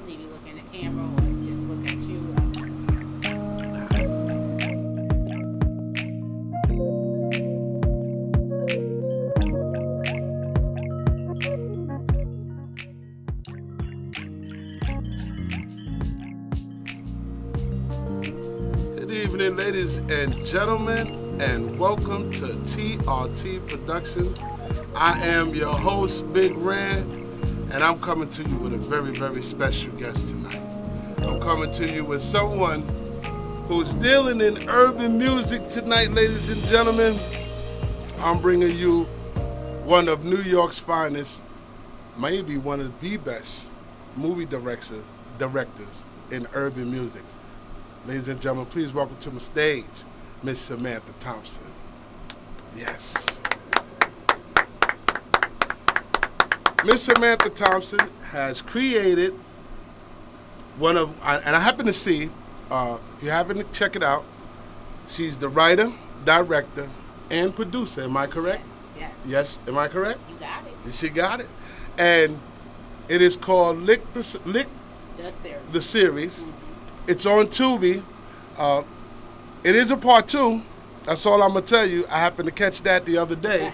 Maybe look in the camera or just look at you. Good evening, ladies and gentlemen, and welcome to TRT Productions. I am your host, Big Rand, and I'm coming to you with a very, very special guest tonight. I'm coming to you with someone who's dealing in urban music tonight, ladies and gentlemen. I'm bringing you one of New York's finest, maybe one of the best movie directors in urban music. Ladies and gentlemen, please welcome to my stage, Miss Samantha Thompson. Yes. Miss Samantha Thompson has created one of, and I happen to see, if you haven't, check it out. She's the writer, director, and producer. Am I correct? Yes. Yes. Am I correct? You got it. She got it. And it is called Lick the series. The series. Mm-hmm. It's on Tubi. It is a part 2. That's all I'm going to tell you. I happened to catch that the other day.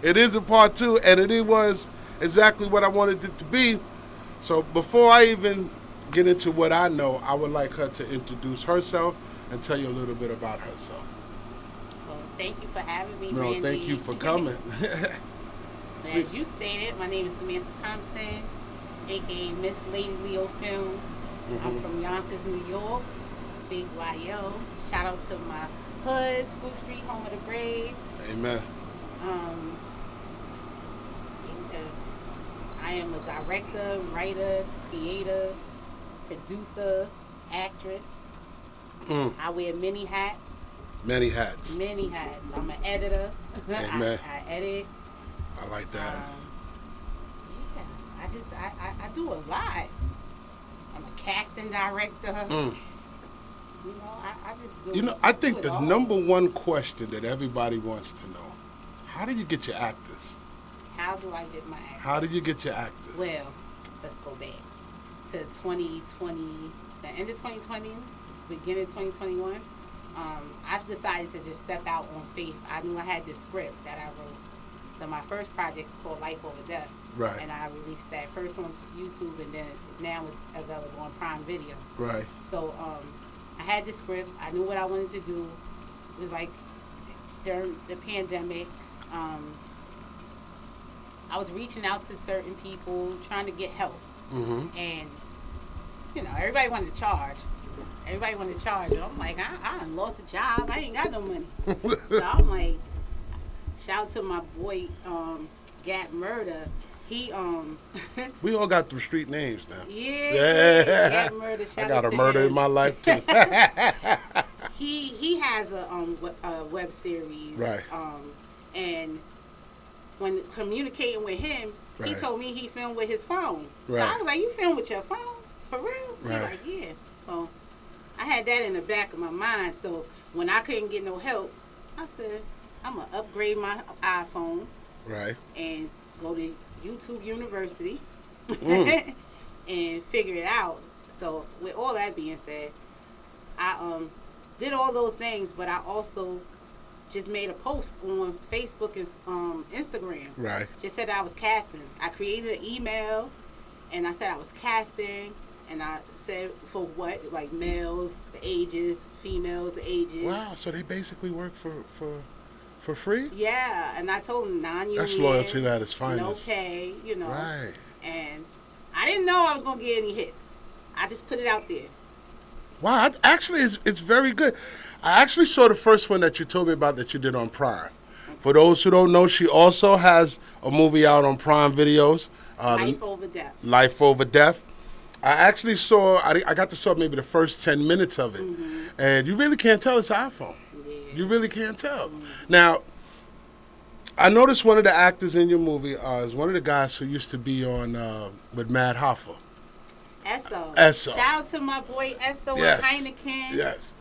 It is a part 2, and it was exactly what I wanted it to be. So before I even get into what I know, I would like her to introduce herself and tell you a little bit about herself. Well, thank you for having me, No, Randy. thank you for coming. As you stated, my name is Samantha Thompson, a.k.a. Miss Lady Leo Film. Mm-hmm. I'm from Yonkers, New York. Big YO. Shout out to my hood, School Street, home of the brave. Amen. I am a director, writer, creator, producer, actress. I wear many hats. Many hats. Many hats. I'm an editor. Amen. I edit. I like that. I do a lot. I'm a casting director. You know, I just do. You know, I think the number one question that everybody wants to know: how did you get your actors? How do I get my actors? How did you get your actors? Well, let's go back to 2020, the end of 2020, beginning of 2021. I decided to just step out on faith. I knew I had this script that I wrote. So my first project is called Life Over Death. Right. And I released that first on YouTube, and then now it's available on Prime Video. Right. So I had this script. I knew what I wanted to do. It was like during the pandemic. I was reaching out to certain people, trying to get help. Mm-hmm. And, you know, everybody wanted to charge. And I'm like, I lost a job. I ain't got no money. So I'm like, shout out to my boy, Gat Murder. He, We all got them street names now. Yeah. Gat Murder, shout out to him. I got a murder in my life, too. He has a web series. Right. And when communicating with him, right, he told me he filmed with his phone. Right. So I was like, you film with your phone? For real? Right. He's like, yeah. So I had that in the back of my mind. So when I couldn't get no help, I said, I'm going to upgrade my iPhone. Right. And go to YouTube University and figure it out. So with all that being said, I did all those things, but I also just made a post on Facebook and Instagram. Right. Just said I was casting. I created an email, and I said I was casting, and I said for what, like males, the ages, females, the ages. Wow. So they basically work for free? Yeah, and I told them non-union. That's loyalty at its finest. No pay, you know. Right. And I didn't know I was gonna get any hits. I just put it out there. Wow, actually, it's very good. I actually saw the first one that you told me about that you did on Prime. For those who don't know, she also has a movie out on Prime Videos. Life Over Death. Life Over Death. I actually saw, I got to saw maybe the first 10 minutes of it. Mm-hmm. And you really can't tell it's iPhone. Yeah. You really can't tell. Mm-hmm. Now, I noticed one of the actors in your movie is one of the guys who used to be on with Mad Hoffa. Esso. Shout out to my boy Esso, yes, and Heineken. Yes.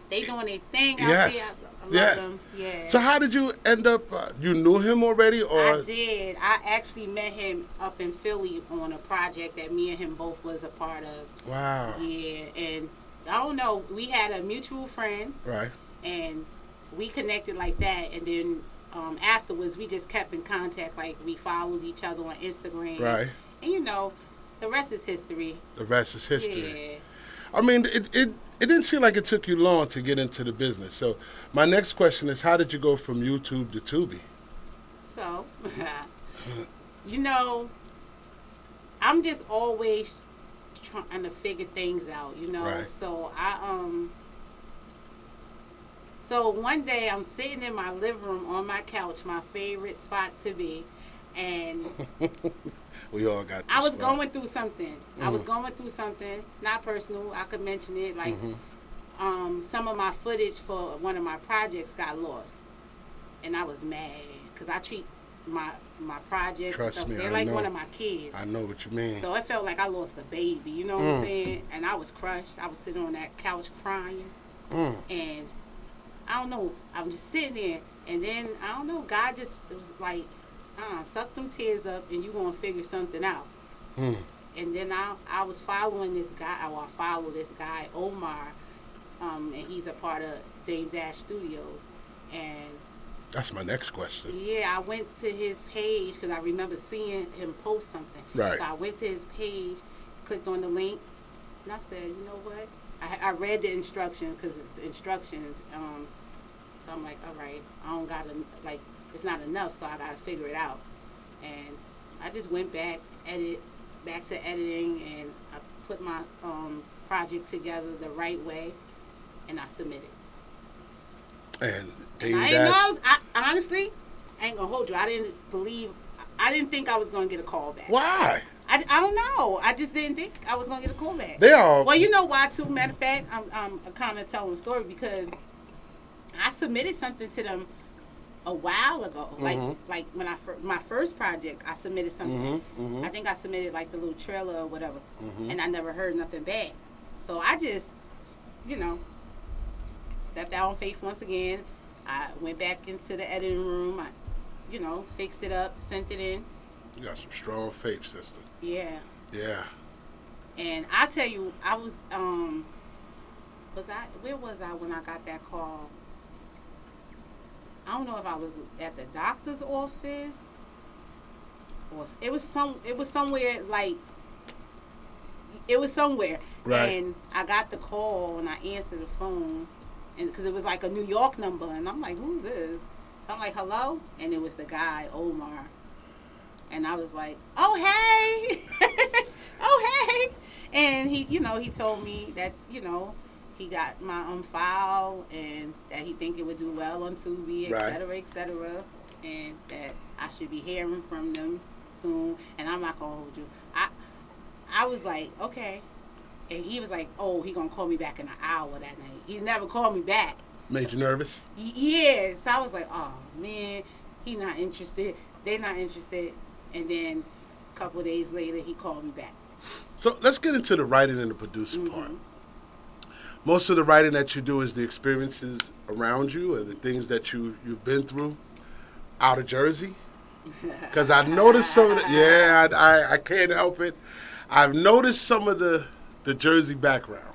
They doing their thing out there. I love them. Yeah. So how did you end up? You knew him already, or? I did. I actually met him up in Philly on a project that me and him both was a part of. Wow. Yeah, and I don't know. We had a mutual friend. Right. And we connected like that, and then afterwards we just kept in contact. Like we followed each other on Instagram. Right. And you know, the rest is history. The rest is history. Yeah. I mean, it didn't seem like it took you long to get into the business. So my next question is, how did you go from YouTube to Tubi? So, you know, I'm just always trying to figure things out, you know. Right. So So one day I'm sitting in my living room on my couch, my favorite spot to be, and we all got. I was going through something. I was going through something, not personal. I could mention it. Like some of my footage for one of my projects got lost, and I was mad because I treat my projects. Trust and stuff. me, They're I like know. one of my kids. I know what you mean. So it felt like I lost a baby. You know what I'm saying? And I was crushed. I was sitting on that couch crying, and I don't know. I was just sitting there, and then I don't know. God just it was like, suck them tears up, and you gonna figure something out. And then I was following this guy. I follow this guy Omar, and he's a part of Dame Dash Studios. And that's my next question. yeah, I went to his page because I remember seeing him post something. Right. So I went to his page, clicked on the link, and I said, you know what? I read the instructions because it's instructions. So I'm like, all right, I don't gotta, like, it's not enough, so I gotta figure it out. And I just went back to editing, and I put my project together the right way, and I submitted. And honestly, I ain't gonna hold you. I didn't think I was gonna get a call back. Why? I don't know. I just didn't think I was gonna get a call back. Well, you know why too? Matter of fact, I'm kind of telling the story because I submitted something to them a while ago. Like when my first project, I submitted something. I think I submitted like the little trailer or whatever, and I never heard nothing back. So I just, stepped out on faith once again. I went back into the editing room. I, fixed it up, sent it in. You got some strong faith, sister. Yeah. Yeah. And I tell you, I was where was I when I got that call? I don't know if I was at the doctor's office or it was somewhere like it was somewhere. Right. And I got the call and I answered the phone, and because it was like a New York number, and I'm like, who's this? So I'm like, hello, and it was the guy Omar, and I was like, oh hey, oh hey, and he told me that he got my file and that he think it would do well on Tubi, et cetera, and that I should be hearing from them soon. And I'm not gonna hold you. I was like, okay. And he was like, oh, he gonna call me back in an hour that night. He never called me back. Made you nervous? Yeah. So I was like, oh man, he not interested. They not interested. And then a couple of days later, he called me back. So let's get into the writing and the producing part. Most of the writing that you do is the experiences around you and the things that you've been through out of Jersey. Because I've noticed some of the, I can't help it. I've noticed some of the Jersey background.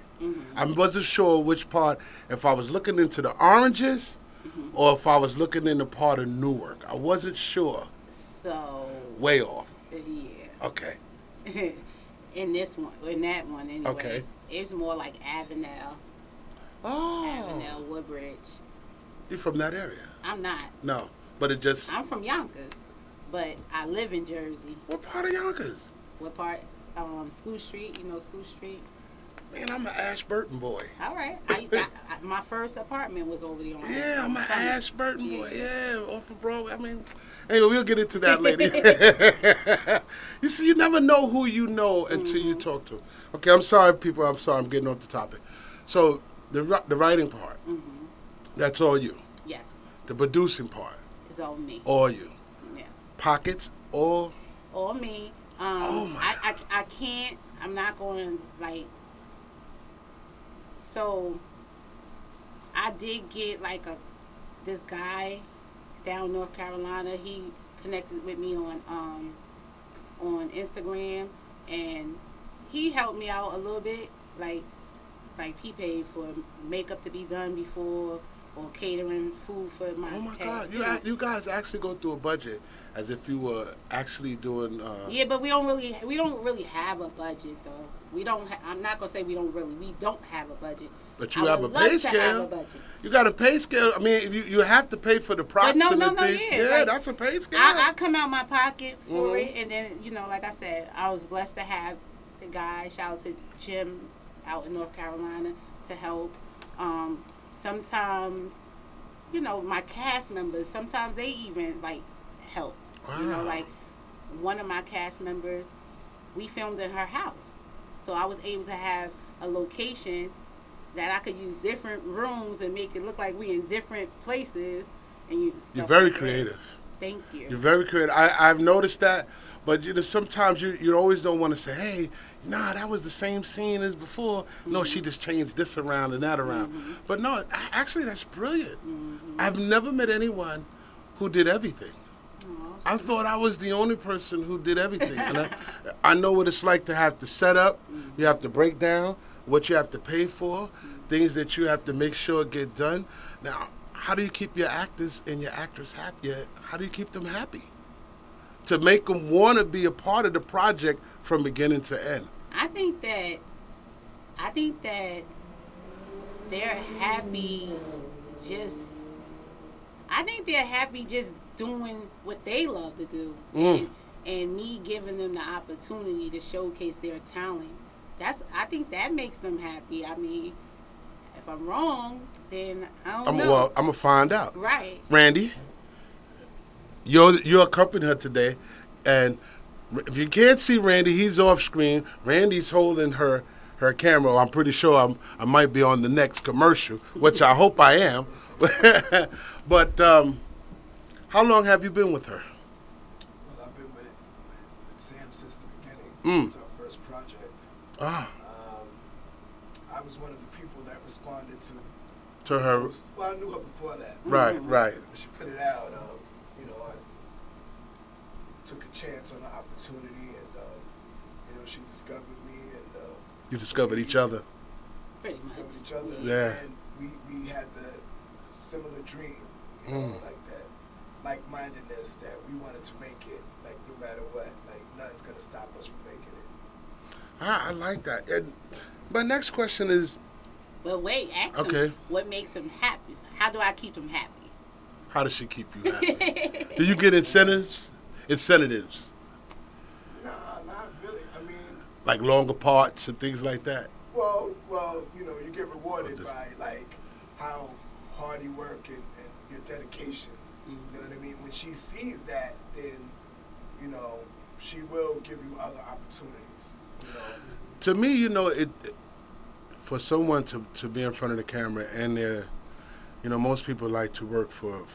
I wasn't sure which part, if I was looking into the oranges or if I was looking in the part of Newark. I wasn't sure. So. Way off. Yeah. Okay. In that one anyway. Okay. It was more like Avenel. Oh. Avenel, Woodbridge. You from that area? I'm not. No, but it just. I'm from Yonkers, but I live in Jersey. What part of Yonkers? What part? School Street. You know School Street? Man, I'm an Ashburton boy. All right. My first apartment was over there on. Yeah, I'm an Sunday. Ashburton boy. Yeah, off of Broadway. I mean, anyway, we'll get into that later. You see, you never know who you know until you talk to them. Okay, I'm sorry, people. I'm sorry. I'm getting off the topic. So the writing part, that's all you. Yes. The producing part. It's all me. All you. Yes. Pockets, all. All me. Oh my. I can't. I'm not going like. So I did get like this guy down North Carolina. He connected with me on Instagram, and he helped me out a little bit. Like he paid for makeup to be done before, or catering food for my. Oh my God! You guys actually go through a budget as if you were actually doing. Yeah, but we don't really have a budget though. We don't. I'm not gonna say we don't really. We don't have a budget. But you have a pay scale. You got a pay scale. I mean, you have to pay for the props and the things. Yeah, like, that's a pay scale. I come out my pocket for it, and then like I said, I was blessed to have the guy. Shout out to Jim out in North Carolina to help. Sometimes, my cast members. Sometimes they even like help. Wow. Like one of my cast members, we filmed in her house, so I was able to have a location that I could use different rooms and make it look like we in different places. And you're very creative. Thank you. You're very creative. I've noticed that, but sometimes you always don't want to say, hey, nah, that was the same scene as before. Mm-hmm. No, she just changed this around and that around. Mm-hmm. But no, actually that's brilliant. Mm-hmm. I've never met anyone who did everything. I thought I was the only person who did everything. And I know what it's like to have to set up, you have to break down, what you have to pay for, things that you have to make sure get done. Now, how do you keep your actors and your actors happy? How do you keep them happy? To make them want to be a part of the project from beginning to end. I think that they're happy just doing what they love to do. And me giving them the opportunity to showcase their talent. I think that makes them happy. I mean, if I'm wrong, then I don't know. Well, I'm going to find out. Right. Randy, you accompanied her today, and if you can't see Randy, he's off screen. Randy's holding her camera. I'm pretty sure I might be on the next commercial, which I hope I am. But how long have you been with her? Well, I've been with Sam since the beginning. It's our first project. Ah. I was one of the people that responded to her. Well, I knew her before that. Right. When she put it out, I took a chance on the opportunity, and she discovered me, and you discovered each other. Pretty much. Discovered each other. Yeah. And we had the similar dream, like that like-mindedness that we wanted to make it, like no matter what, like nothing's gonna stop us from making it. I like that. And my next question is. Well, wait, ask him what makes him happy. How do I keep him happy? How does she keep you happy? Do you get incentives? Nah, not really. I mean, like longer parts and things like that. Well, you get rewarded by like how hard you work and your dedication. You know what I mean? When she sees that, then she will give you other opportunities. To me, it for someone to be in front of the camera and they're, most people like to work for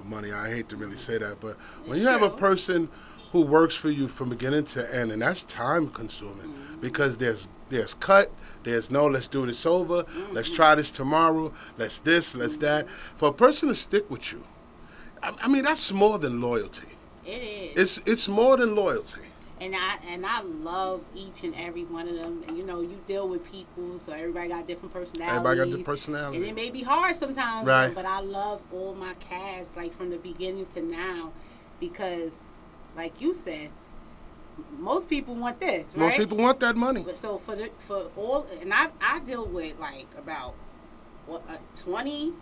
money. I hate to really say that, but when you have a person who works for you from beginning to end, and that's time consuming because there's cut, there's let's do this over, let's try this tomorrow, let's that. For a person to stick with you, I mean, that's more than loyalty. It is. It's more than loyalty. And I love each and every one of them. And, you deal with people, so everybody got different personalities. And it may be hard sometimes, right. But I love all my cast, like from the beginning to now, because, like you said, most people want this, right? Most people want that money. But so for all, and I deal with like about 20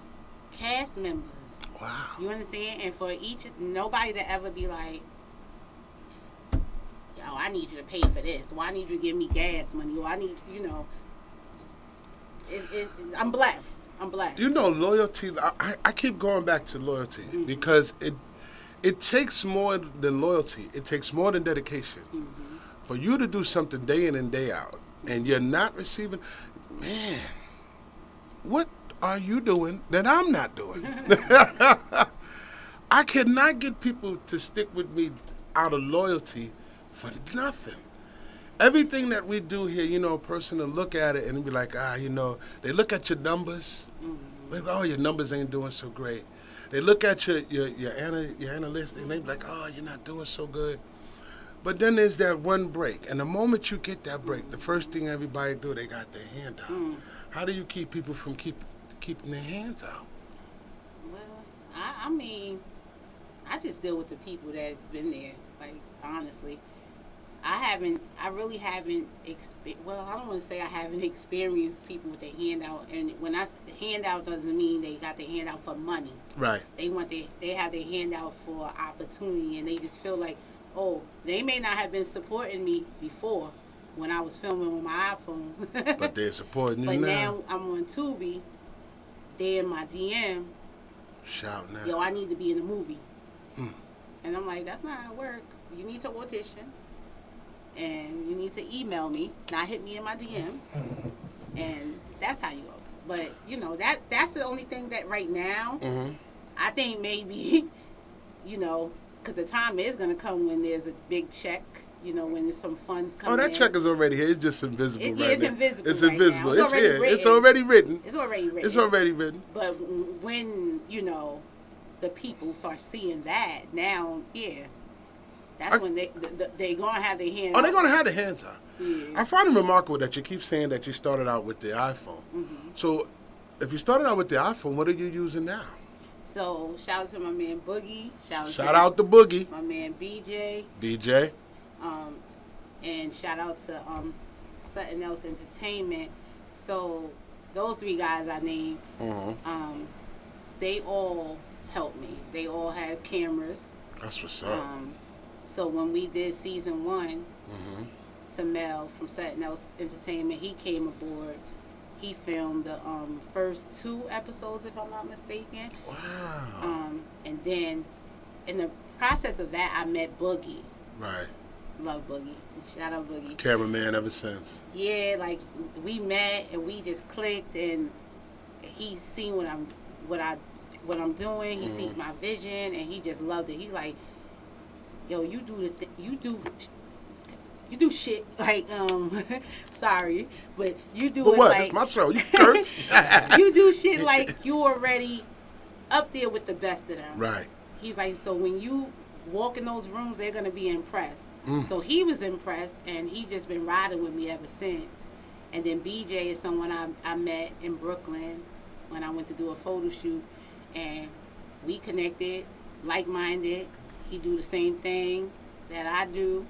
cast members. Wow. You understand? And for nobody to ever be like, I need you to pay for this, or I need you to give me gas money, or I need, I'm blessed. Loyalty, I keep going back to loyalty because it takes more than loyalty. It takes more than dedication. For you to do something day in and day out, and you're not receiving, man, what are you doing that I'm not doing? I cannot get people to stick with me out of loyalty for nothing. Everything that we do here, a person will look at it and be like, they look at your numbers, Like, oh, your numbers ain't doing so great. They look at your analyst and they be like, oh, you're not doing so good. But then there's that one break. And the moment you get that break, the first thing everybody do, they got their hand out. How do you keep people from keeping their hands out? Well, I mean, I just deal with the people that's been there. Like, honestly, I really haven't, I don't want to say I haven't experienced people with their hand out. And when I say hand out doesn't mean they got their hand out for money. Right. They have their hand out for opportunity, and they just feel like, oh, they may not have been supporting me before when I was filming with my iPhone. But they're supporting you but now. But now I'm on Tubi. They're in my DM. Shouting out. Yo, I need to be in a movie. And I'm like, that's not how it work. You need to audition. And you need to email me, not hit me in my DM. And that's how you go. But, you know, that's the only thing that right now, I think maybe, you know, because the time is going to come when there's a big check, you know, when there's some funds coming in. Oh, that check is already here. It's just invisible right now. It's invisible. It's right invisible. Now. It's here. It's already written. It's already written. It's already written. But when, you know, the people start seeing that, now, that's when they're going to have their hands out. Oh, they're going to have their hands out. Yeah. I find it remarkable that you keep saying that you started out with the iPhone. So if you started out with the iPhone, what are you using now? So, shout out to my man Boogie. Shout out to Boogie. My man BJ. And shout out to Something Else Entertainment. So, those three guys I named, they all helped me. They all had cameras. That's what's up. So, when we did season 1, Samel from Something Else Entertainment, he came aboard. He filmed the first 2 episodes, if I'm not mistaken. Wow. And then, in the process of that, I met Boogie. Right. Love Boogie. Shout out Boogie. Cameraman ever since. Yeah, like we met and we just clicked, and he seen what I'm doing. He seen my vision, and he just loved it. He like, yo, you do shit like sorry, but you do but it what? like It's my show. You curse. you do shit like you already up there with the best of them. Right. He's like, so when you walk in those rooms, they're gonna be impressed. So he was impressed, and he just been riding with me ever since. And then BJ is someone I met in Brooklyn when I went to do a photo shoot, and we connected, like-minded. He do the same thing that I do,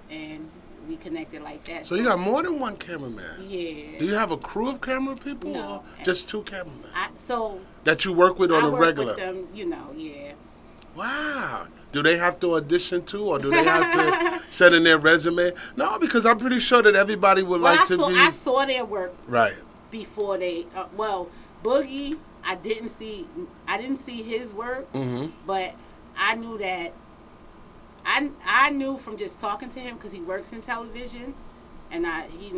and we connected like that. So you got more than one cameraman? Yeah. Do you have a crew of camera people? No. Or just 2 cameramen? That you work with on a regular? I work with them, you know, yeah. Wow. Do they have to audition too, or do they have to send in their resume? No, because I'm pretty sure that everybody would like to be... I saw their work right before they... Boogie, I didn't see his work, but I knew that... I knew from just talking to him, because he works in television, and he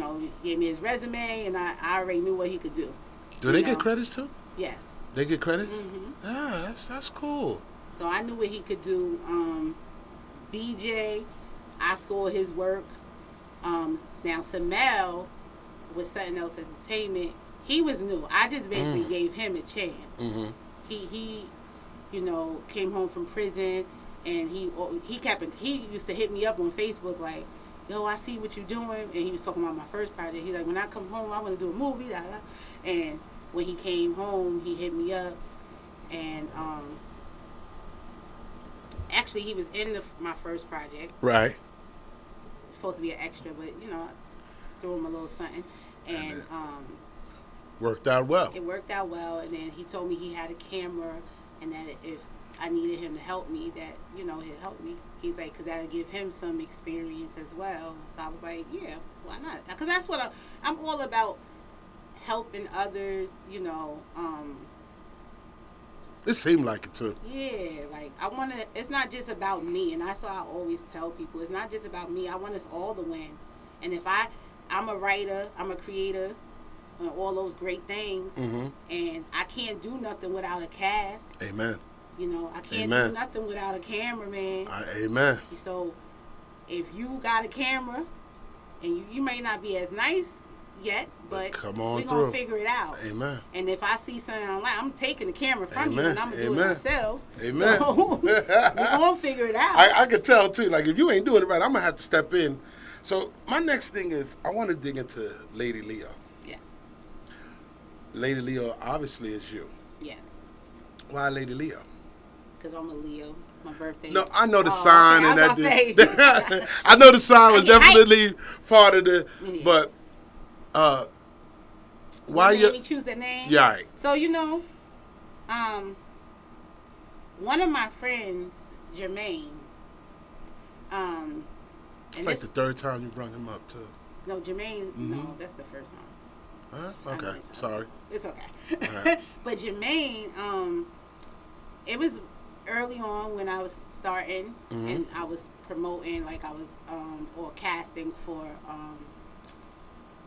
gave me his resume, and I already knew what he could do. Do they get credits too? Yes. They get credits? Ah, that's cool. So I knew what he could do. BJ, I saw his work. Now Samel with Something Else Entertainment, he was new. I just basically gave him a chance. He came home from prison, and he used to hit me up on Facebook like, yo, I see what you're doing. And he was talking about my first project. He's like, when I come home, I want to do a movie. Blah, blah. And when he came home, he hit me up, and actually, he was in my first project. Right. Supposed to be an extra, but, I threw him a little something. And worked out well. It worked out well. And then he told me he had a camera, and that if I needed him to help me, that, he'd help me. He's like, because that would give him some experience as well. So I was like, yeah, why not? Because that's what I'm all about, helping others, It seemed like it too. Yeah, like it's not just about me, and that's what I always tell people. It's not just about me. I want us all to win. And if I'm a writer, I'm a creator, and all those great things, and I can't do nothing without a cast. Amen. I can't do nothing without a cameraman. Amen. So if you got a camera, and you may not be as nice yet, but come on we're going to figure it out. Amen. And if I see something online, I'm taking the camera from you and I'm going to do it myself. Amen. So we're going to figure it out. I can tell, too. Like, if you ain't doing it right, I'm going to have to step in. So my next thing is I want to dig into Lady Leo. Yes. Lady Leo obviously is you. Yes. Why Lady Leo? Because I'm a Leo. My birthday. No, I know the sign and that. I know the sign was definitely part of the. Yeah. But why you? Made me choose that name. Yeah. Right. So one of my friends, Jermaine. And it's like the third time you brought him up too. No, Jermaine. Mm-hmm. No, that's the first time. Huh? Okay. Sorry. It's okay. Right. But Jermaine, it was early on when I was starting and I was promoting, like I was or casting for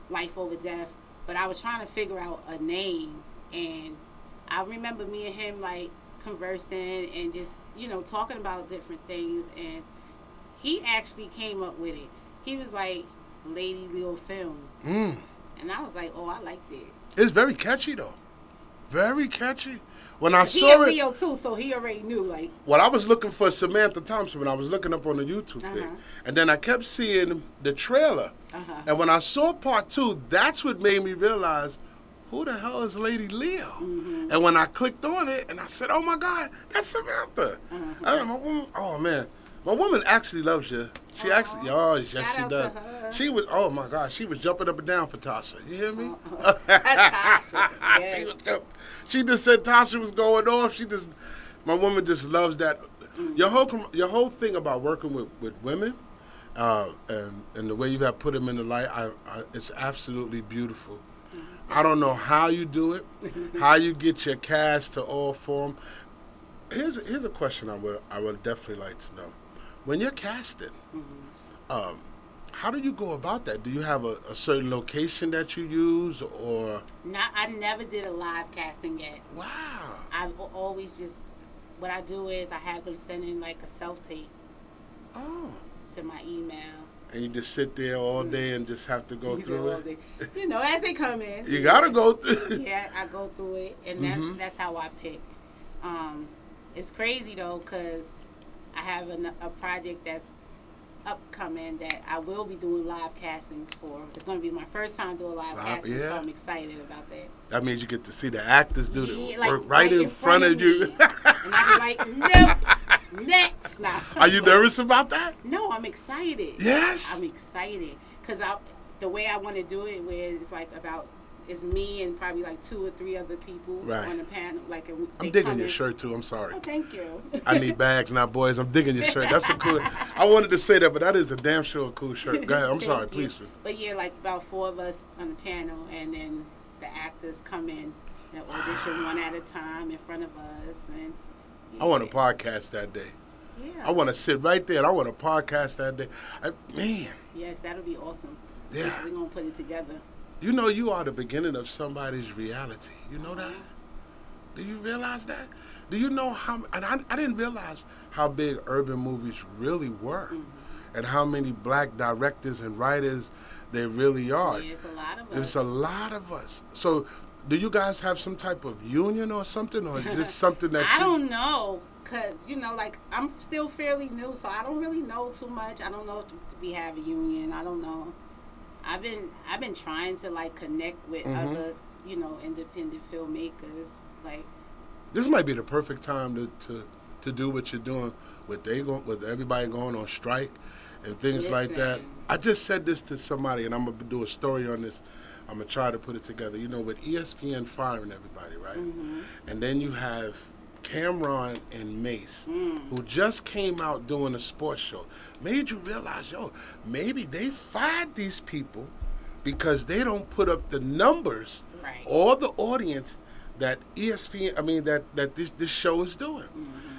Life Over Death, but I was trying to figure out a name, and I remember me and him like conversing and just talking about different things, and he actually came up with it. He was like Lady Leo Films, and I was like, oh, I like that. It's very catchy though. Very catchy. When I saw it, Leo too, so he already knew. Like, well, I was looking for Samantha Thompson when I was looking up on the YouTube thing, and then I kept seeing the trailer. And when I saw part 2, that's what made me realize, who the hell is Lady Leo? And when I clicked on it, and I said, oh my God, that's Samantha. Oh man, my woman actually loves you. She actually, yes, she does. She was, oh my God, she was jumping up and down for Tasha. You hear me? Tasha. Yes. She just said Tasha was going off. My woman just loves that. Your whole thing about working with women, and the way you have put them in the light, it's absolutely beautiful. I don't know how you do it, how you get your cast to all form. Here's a question I would definitely like to know. When you're casting, how do you go about that? Do you have a certain location that you use, or? I never did a live casting yet. Wow. I've always just, what I do is I have them send in like a self-tape to my email. And you just sit there all day and just have to go through it? As they come in. You got to go through it. Yeah, I go through it, and that's how I pick. It's crazy, though, because I have a project that's upcoming that I will be doing live casting for. It's going to be my first time doing live casting, so I'm excited about that. That means you get to see the actors do the work right in front of you. And I be like, nope, next. Now. Are you nervous about that? No, I'm excited. Yes? I'm excited because the way I want to do it, where it's like it's me and probably like 2 or 3 other people on the panel. Like, I'm digging your shirt too. I'm sorry. Oh, thank you. I need bags, not boys. I'm digging your shirt. That's a cool. I wanted to say that, but that is a damn sure cool shirt. Go ahead. I'm sorry. Please. But yeah, like about 4 of us on the panel, and then the actors come in and audition one at a time in front of us. And I want to podcast that day. Yeah. I want to sit right there. And I want to podcast that day. Man. Yes, that'll be awesome. Yeah. We're gonna put it together. You know, you are the beginning of somebody's reality. You know that? Do you realize that? Do you know how? And I didn't realize how big urban movies really were, and how many black directors and writers there really are. Yeah, it's a lot of us. There's a lot of us. So, do you guys have some type of union or something, or just something that I don't know, cause like I'm still fairly new, so I don't really know too much. I don't know if we have a union. I don't know. I've been trying to like connect with other, independent filmmakers. Like, this might be the perfect time to do what you're doing with everybody going on strike and things like that. I just said this to somebody, and I'm gonna do a story on this. I'm gonna try to put it together. With ESPN firing everybody, right? And then you have Cameron and Mace, who just came out doing a sports show, made you realize, maybe they fired these people because they don't put up the numbers or the audience that ESPN, that this show is doing.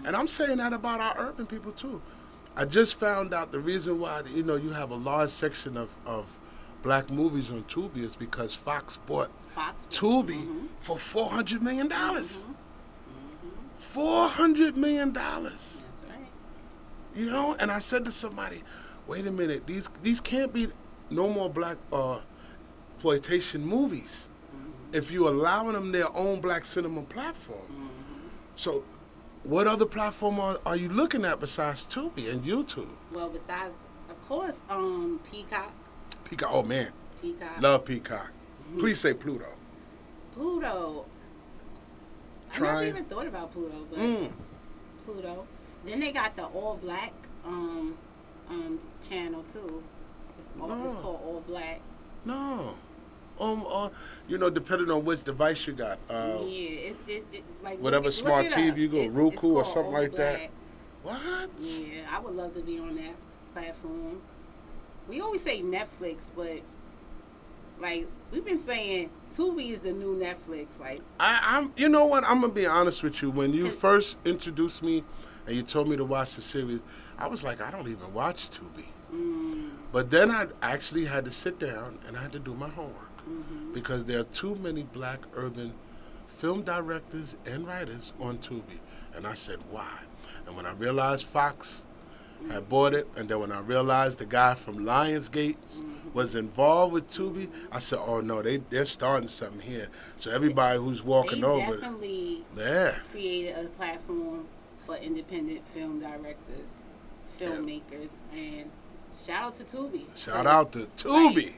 And I'm saying that about our urban people too. I just found out the reason why, you have a large section of black movies on Tubi is because Fox bought Tubi for $400 million. $400 million. That's right. And I said to somebody, wait a minute, these can't be no more black exploitation movies. If you allowing them their own black cinema platform. So what other platform are you looking at besides Tubi and YouTube? Well, besides, of course, Peacock. Peacock, oh man. Peacock. Love Peacock. Please say Pluto. Pluto. I never even thought about Pluto, but Pluto. Then they got the All Black channel too. It's called All Black. No. Depending on which device you got. It's like whatever smart TV you go, Roku or something like that. What? Yeah, I would love to be on that platform. We always say Netflix, but like we've been saying, Tubi is the new Netflix. Like I'm, you know what? I'm gonna be honest with you. When you first introduced me and you told me to watch the series, I was like, I don't even watch Tubi. But then I actually had to sit down and I had to do my homework because there are too many black urban film directors and writers on Tubi. And I said, why? And when I realized Fox had bought it, and then when I realized the guy from Lionsgate was involved with Tubi, I said, oh no, they're starting something here. So everybody who's walking over, definitely created a platform for independent film directors, filmmakers, and shout out to Tubi. Shout out to Tubi. Like,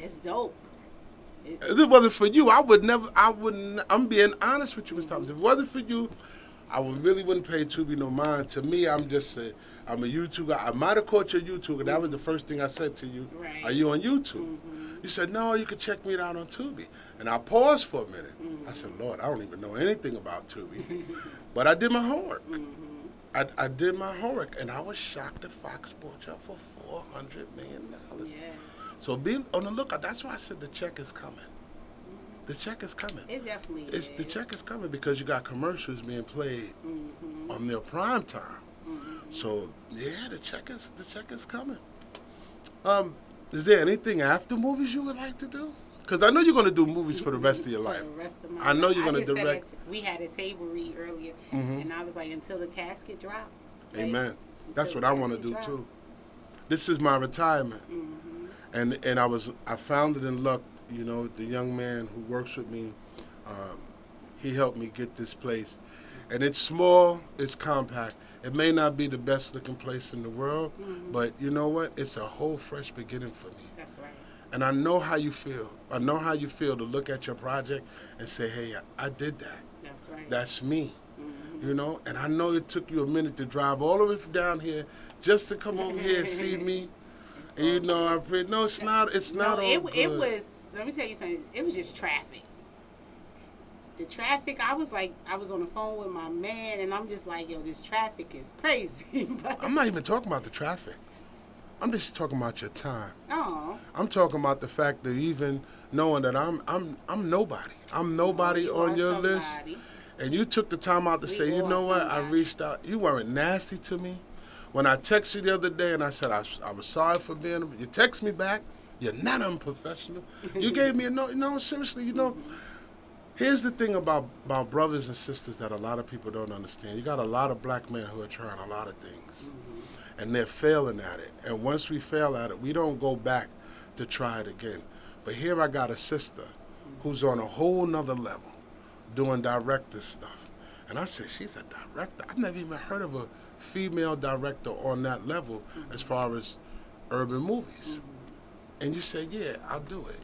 it's dope. If it wasn't for you, I wouldn't. I'm being honest with you, Mr. Thompson. If it wasn't for you, I really wouldn't pay Tubi no mind. To me, I'm a YouTuber. I might have caught your YouTube, and that was the first thing I said to you. Right. Are you on YouTube? You said, no, you could check me out on Tubi. And I paused for a minute. I said, Lord, I don't even know anything about Tubi. But I did my homework. I did my homework, and I was shocked that Fox bought you for $400 million. Yeah. So be on the lookout. That's why I said the check is coming. The check is coming. It definitely is. The check is coming because you got commercials being played on their prime time. So yeah, the check is coming. Is there anything after movies you would like to do? Because I know you're going to do movies for the rest of your life. For the rest of my I know life. you're going to direct. We had a table read earlier, and I was like, until the casket drop. Amen. That's what I want to do too. This is my retirement, and I found it in luck. You know, the young man who works with me, he helped me get this place. And it's small, it's compact. It may not be the best looking place in the world, but you know what? It's a whole fresh beginning for me. That's right. And I know how you feel. I know how you feel to look at your project and say, hey, I did that. That's right. That's me. You know? And I know it took you a minute to drive all the way from down here just to come over here and see me. And you know, it's not all good. It was, let me tell you something, it was just traffic. The traffic, I was on the phone with my man, and I'm just like, yo, this traffic is crazy. I'm not even talking about the traffic. I'm just talking about your time. Oh. I'm talking about the fact that even knowing that I'm nobody. I'm nobody on your list. And you took the time out to say, you know what, I reached out. You weren't nasty to me. When I texted you the other day and I said I was sorry for being, you text me back, you're not unprofessional. You gave me a no, seriously, you know. Here's the thing about brothers and sisters that a lot of people don't understand. You got a lot of black men who are trying a lot of things. And they're failing at it. And once we fail at it, we don't go back to try it again. But here I got a sister who's on a whole nother level doing director stuff. And I said, she's a director. I've never even heard of a female director on that level as far as urban movies. And you said, yeah, I'll do it.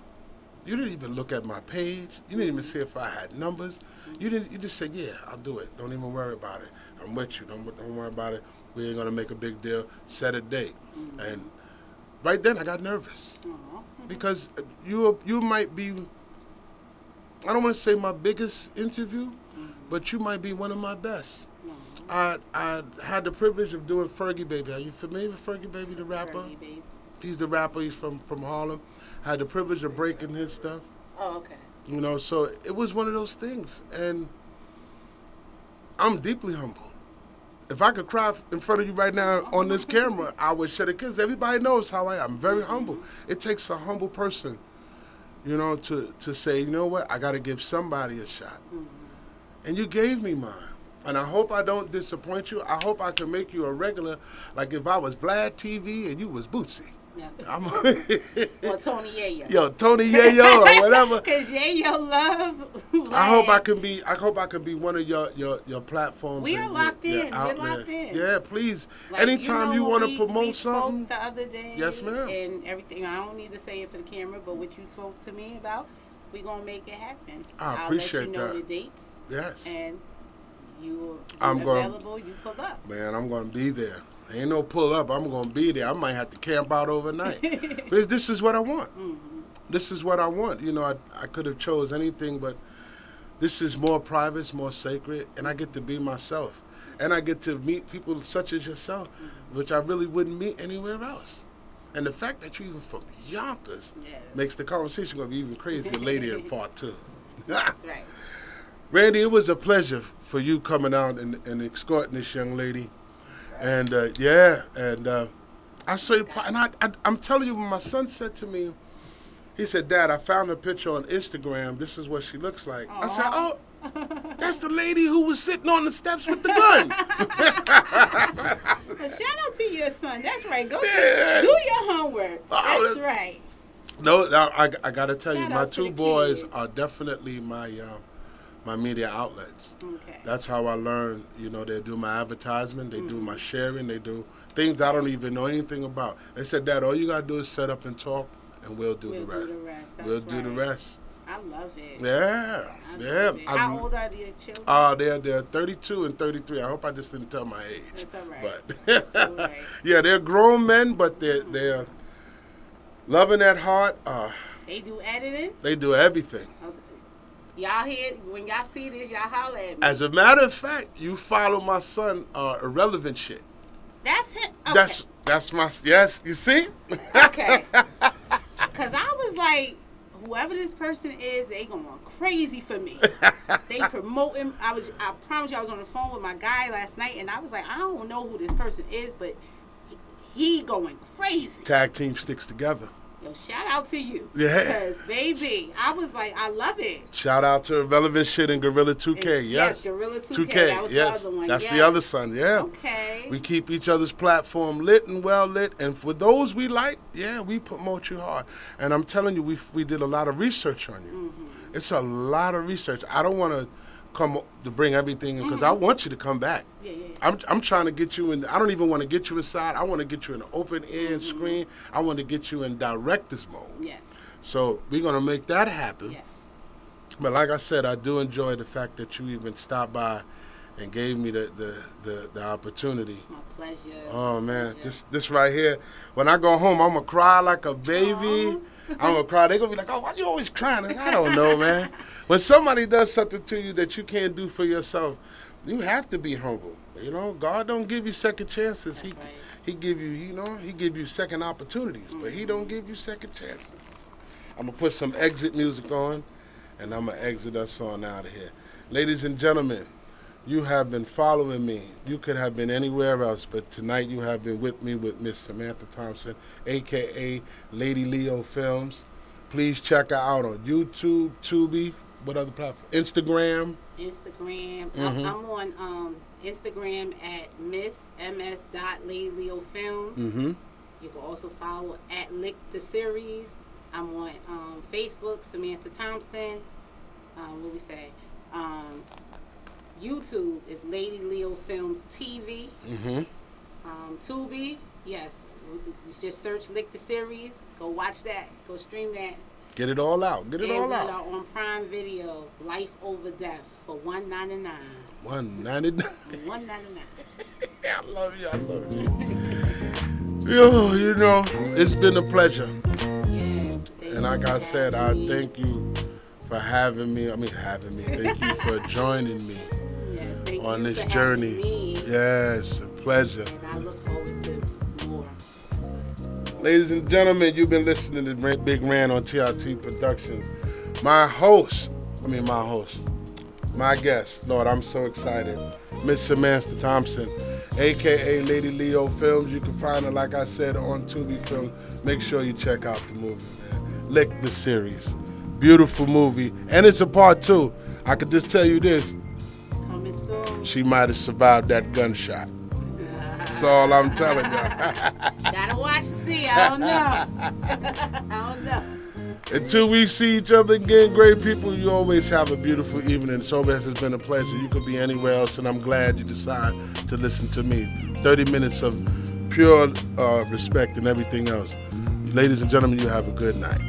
You didn't even look at my page. You didn't even see if I had numbers. You just said, yeah, I'll do it. Don't even worry about it. I'm with you. Don't worry about it. We ain't gonna make a big deal. Set a date. And right then I got nervous. Because you might be, I don't want to say my biggest interview, but you might be one of my best. I had the privilege of doing Fergie Baby. Are you familiar with Fergie Baby, the rapper? Fergie Baby. He's the rapper. He's from Harlem. Had the privilege of breaking his stuff. Oh, okay. You know, so it was one of those things. And I'm deeply humbled. If I could cry in front of you right now on this camera, I would shed it because everybody knows how I am. I'm very humble. It takes a humble person, you know, to say, you know what, I got to give somebody a shot. And you gave me mine. And I hope I don't disappoint you. I hope I can make you a regular, like if I was Vlad TV and you was Bootsy. Yeah. Or Tony Yayo. Yo, Tony Yayo or whatever. Cause Yayo love. I hope I can be one of your platforms. We are locked in. We're locked in. Yeah, please. Like, anytime you want to promote we something. Spoke the other day. Yes, ma'am. And everything. I don't need to say it for the camera, but what you spoke to me about, we're gonna make it happen. I appreciate I'll let you know that. the dates. Yes. And you I'm available. You pull up. Man, I'm gonna be there. Ain't no pull up. I'm gonna be there. I might have to camp out overnight. Because this is what I want. Mm-hmm. This is what I want. You know, I could have chose anything, but this is more private, it's more sacred, and I get to be myself. And I get to meet people such as yourself, which I really wouldn't meet anywhere else. And the fact that you're even from Yonkers makes the conversation gonna be even crazier later in part 2. That's right. Randy, it was a pleasure for you coming out and escorting this young lady. And I saw you, and I'm telling you, when my son said to me, he said, "Dad, I found her picture on Instagram. This is what she looks like." Aww. I said, "Oh, that's the lady who was sitting on the steps with the gun." Shout out to your son. That's right. Go do your homework. That's right. No, I got to tell you, my 2 boys are definitely my media outlets. Okay. That's how I learn. You know, they do my advertisement, they do my sharing, they do things I don't even know anything about. They said, "Dad, all you got to do is set up and talk, and we'll do the rest. We'll do the rest." I love it. Yeah. How old are your children? They're 32 and 33. I hope I just didn't tell my age. That's all right. But that's all right. Yeah, they're grown men, but they're loving at heart. They do editing? They do everything. Y'all hear, when y'all see this, y'all holler at me. As a matter of fact, you follow my son, irrelevant shit. That's him? Okay. That's my, yes, you see? Okay. Because I was like, whoever this person is, they going crazy for me. They promoting, I promise you I was on the phone with my guy last night, and I was like, I don't know who this person is, but he going crazy. Tag team sticks together. Yo, shout out to you. Yeah. Because, baby, I was like, I love it. Shout out to Irrelevant Shit and Gorilla 2K. Yes, Gorilla 2K. That was the other one. That's the other son, yeah. Okay. We keep each other's platform lit and well lit. And for those we like, we promote you hard. And I'm telling you, we did a lot of research on you. Mm-hmm. It's a lot of research. I don't want to come to bring everything in because I want you to come back. Yeah. I'm trying to get you in. I don't even want to get you inside. I want to get you in an open air screen. I want to get you in director's mode. Yes. So we're going to make that happen. Yes. But like I said, I do enjoy the fact that you even stopped by and gave me the opportunity. My pleasure. Oh, man. This right here, when I go home, I'm going to cry like a baby. I'm going to cry. They're going to be like, "Oh, why you always crying?" I don't know, man. When somebody does something to you that you can't do for yourself, you have to be humble. You know, God don't give you second chances. He give you, he give you second opportunities, but he don't give you second chances. I'm going to put some exit music on, and I'm going to exit us on out of here. Ladies and gentlemen, you have been following me. You could have been anywhere else, but tonight you have been with me with Miss Samantha Thompson, a.k.a. Lady Leo Films. Please check her out on YouTube, Tubi, what other platform? Instagram. Mm-hmm. I'm on Instagram at ms.ladyleofilms. Mm-hmm. You can also follow at Lick the Series. I'm on Facebook, Samantha Thompson. What we say? YouTube is Lady Leo Films TV. Mm-hmm. Tubi, yes. You just search Lick the Series. Go watch that. Go stream that. Get it all out. Get it all out. We are on Prime Video, Life Over Death, for $1.99. $1.99. $1.99. I love you. I love you. Yo, you know, it's been a pleasure. Yes. And like I said, I thank you for having me. Thank you for joining me on this journey. Yes, a pleasure. And I look forward to more. Ladies and gentlemen, you've been listening to Big Ran on TRT Productions. My guest, Lord, I'm so excited, Miss Samantha Thompson, a.k.a. Lady Leo Films. You can find her, like I said, on Tubi Film. Make sure you check out the movie, man. Lick the Series. Beautiful movie. And it's a part 2. I could just tell you this. Coming soon. She might have survived that gunshot. That's all I'm telling y'all. Gotta watch to see. I don't know. I don't know. Until we see each other again, great people, you always have a beautiful evening. Showbiz has been a pleasure. You could be anywhere else, and I'm glad you decide to listen to me. 30 minutes of pure respect and everything else. Ladies and gentlemen, you have a good night.